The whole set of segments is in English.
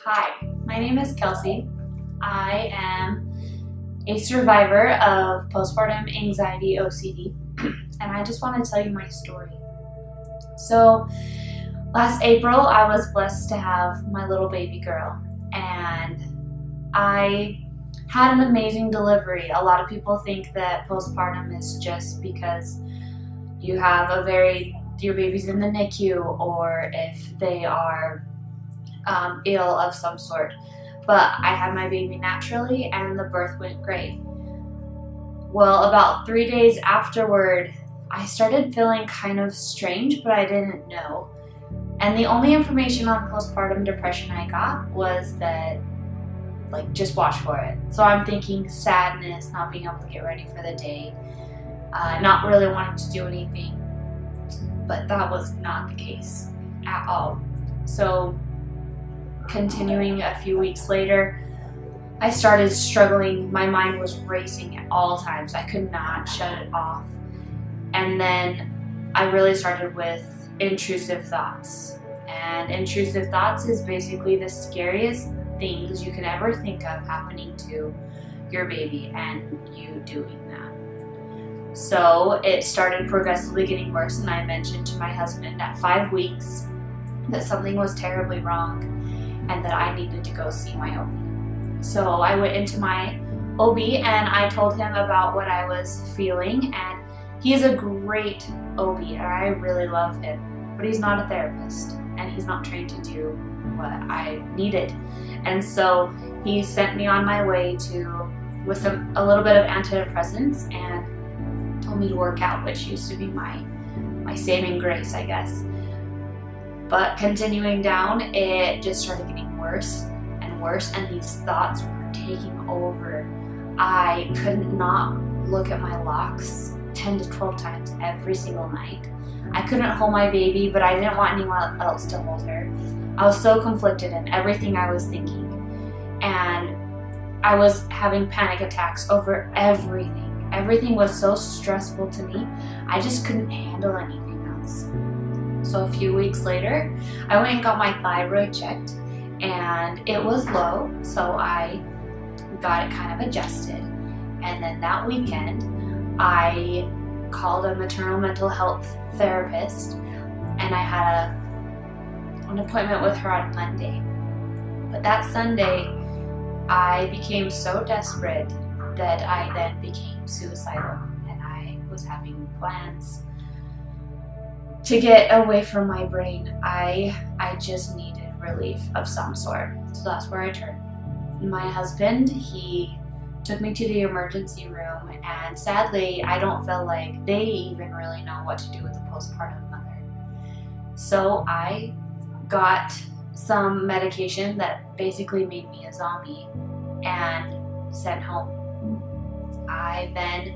Hi, my name is Kelsie. I am a survivor of postpartum anxiety OCD, and I just want to tell you my story. So, last April, I was blessed to have my little baby girl, and I had an amazing delivery. A lot of people think that postpartum is just because you have your baby's in the NICU, or if they are ill of some sort. But I had my baby naturally and the birth went great. Well, about 3 days afterward, I started feeling kind of strange, but I didn't know. And the only information on postpartum depression I got was that, just watch for it. So I'm thinking sadness, not being able to get ready for the day, not really wanting to do anything. But that was not the case at all. So continuing a few weeks later, I started struggling. My mind was racing at all times. I could not shut it off. And then I really started with intrusive thoughts. And intrusive thoughts is basically the scariest things you can ever think of happening to your baby and you doing that. So it started progressively getting worse, and I mentioned to my husband at 5 weeks that something was terribly wrong and that I needed to go see my OB. So I went into my OB and I told him about what I was feeling, and he's a great OB and I really love him, but he's not a therapist and he's not trained to do what I needed. And so he sent me on my way with a little bit of antidepressants and told me to work out, which used to be my saving grace, I guess. But continuing down, it just started getting worse and worse, and these thoughts were taking over. I could not look at my locks 10 to 12 times every single night. I couldn't hold my baby, but I didn't want anyone else to hold her. I was so conflicted in everything I was thinking, and I was having panic attacks over everything. Everything was so stressful to me, I just couldn't handle anything else. So a few weeks later, I went and got my thyroid checked, and it was low, so I got it kind of adjusted. And then that weekend, I called a maternal mental health therapist, and I had an appointment with her on Monday. But that Sunday, I became so desperate that I then became suicidal, and I was having plans to get away from my brain. I just needed relief of some sort. So that's where I turned. My husband, he took me to the emergency room, and sadly, I don't feel like they even really know what to do with a postpartum mother. So I got some medication that basically made me a zombie and sent home. I then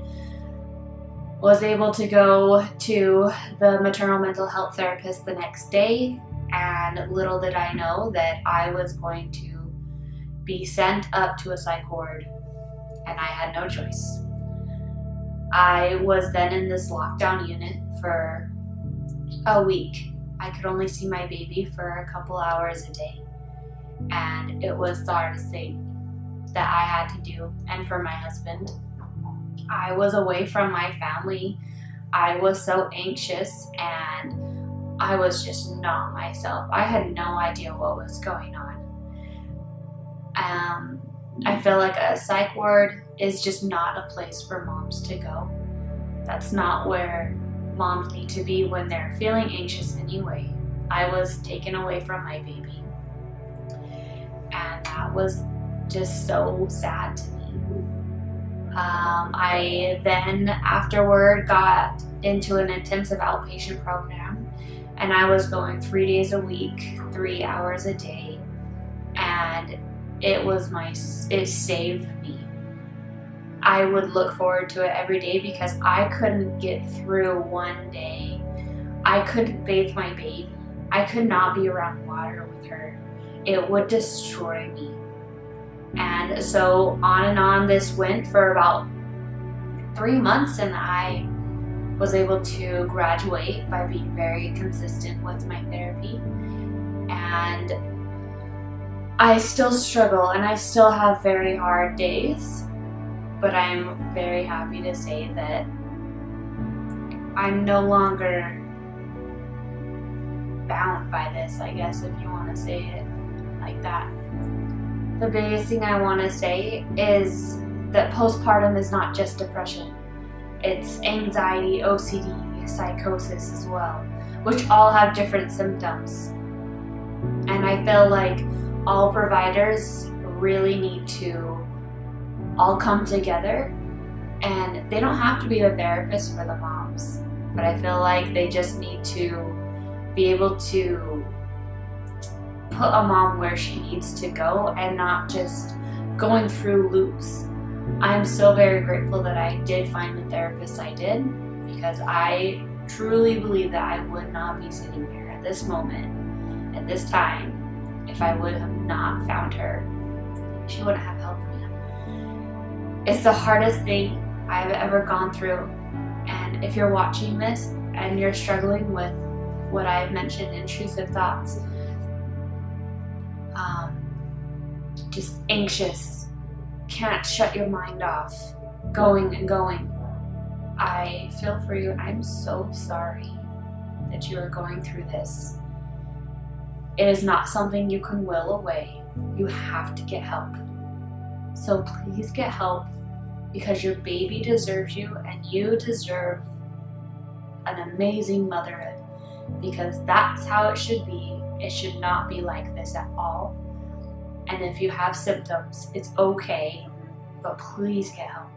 was able to go to the maternal mental health therapist the next day, and little did I know that I was going to be sent up to a psych ward, and I had no choice. I was then in this lockdown unit for a week. I could only see my baby for a couple hours a day, and it was the hardest thing that I had to do. And for my husband, I was away from my family. I was so anxious and I was just not myself. I had no idea what was going on. I feel like a psych ward is just not a place for moms to go. That's not where moms need to be when they're feeling anxious anyway. I was taken away from my baby, and that was just so sad to me. I then afterward got into an intensive outpatient program, and I was going 3 days a week, 3 hours a day, and it saved me. I would look forward to it every day because I couldn't get through one day. I couldn't bathe my baby. I could not be around water with her. It would destroy me. And so on and on this went for about 3 months, and I was able to graduate by being very consistent with my therapy. And I still struggle and I still have very hard days, but I'm very happy to say that I'm no longer bound by this, I guess, if you want to say it like that. The biggest thing I want to say is that postpartum is not just depression. It's anxiety, OCD, psychosis as well, which all have different symptoms. And I feel like all providers really need to all come together, and they don't have to be the therapist for the moms, but I feel like they just need to be able to put a mom where she needs to go and not just going through loops. I'm so very grateful that I did find the therapist I did, because I truly believe that I would not be sitting here at this moment, at this time, if I would have not found her. She wouldn't have helped me. It's the hardest thing I've ever gone through, and if you're watching this and you're struggling with what I've mentioned, intrusive thoughts, just anxious, can't shut your mind off, going and going, I feel for you. I'm so sorry that you are going through this. It is not something you can will away. You have to get help. So please get help, because your baby deserves you, and you deserve an amazing motherhood, because that's how it should be. It should not be like this at all. And if you have symptoms, it's okay, but please get help.